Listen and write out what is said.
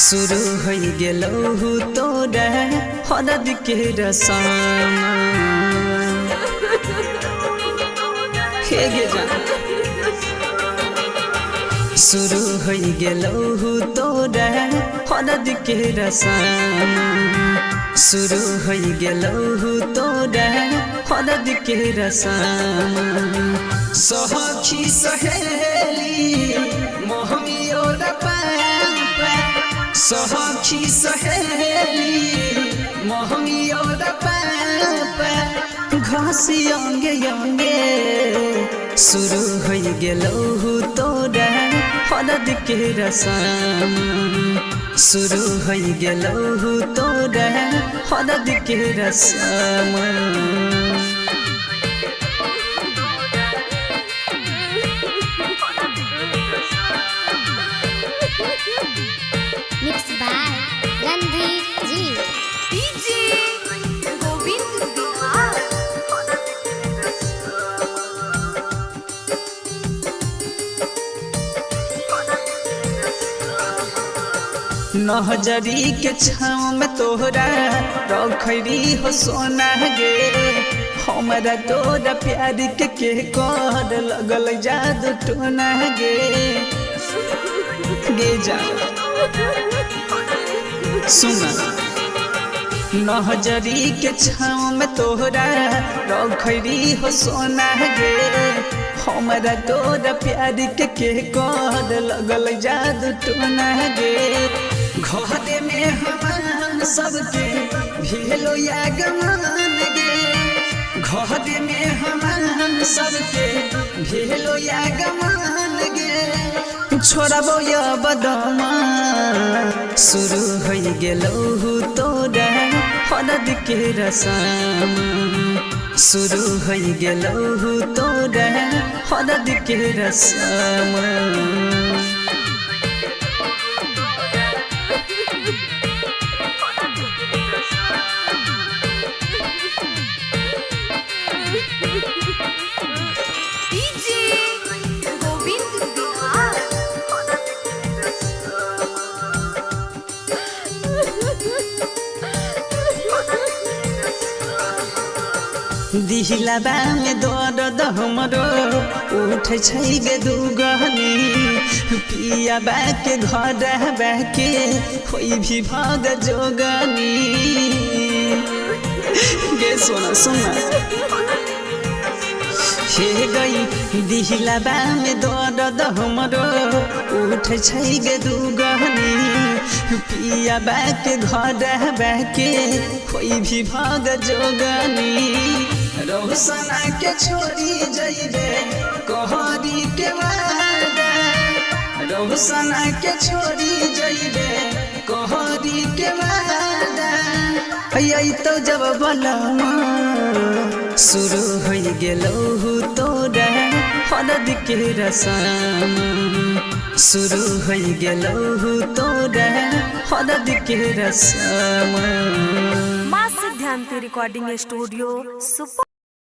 शुरू हो गेलहु तोरा हरद के रसम शुरू हो गेलहु तोरा हरद के रसम शुरू हो गेलहु तोरा हरद के रसम सखी सहेली मोहमियो सखी सहेली मोहमियो घासी अंगे अंगे शुरू हो गेलहु तोरा हरद के रसम शुरू हो गेलहु तोरा हरद के रसम Mixed by Ranveer ji. DJ Govind Bihar. नहजरी के छाँव में तोहरा रखरी हो सोना गे हमारा तोरा प्यार के कर लगल जादू टोना गे जा सुना नहजरी के छाँव में तोहरा रखरी हो सोना गे हमारा तोरा प्यार के कर लगल जादू टोना गे घर में हम सबके भेलो या गमान गे घर में हम सबके भेलो या गमान गे छोड़बो या बदमा शुरू हो गेलहु तोरा हरद के रसम शुरू हो गेलहु तोरा हरद के रसम DJ Govind Bihar. दिहलाबा में दर्द हमरो उठ गे दुगनी पियाबा के घर बाके कोई भी भाग जोगनी गे सोना सोना हे गई दिहलाबा में दर्द हमरो उठ गे दुगनी पियाबा के घर बाके कोई भी भाग जोगनी रोशना के छोड़ी जइबे कहरी के वादा रोशना के छोड़ी जइबे कहरी के वादा आई तो जब बलमा शुरू हो गेलहु तोरा हरद के रसम शुरू हो गेलहु तोरा हरद के रसम माँ सिद्धांत रिकॉर्डिंग स्टूडियो सुपर।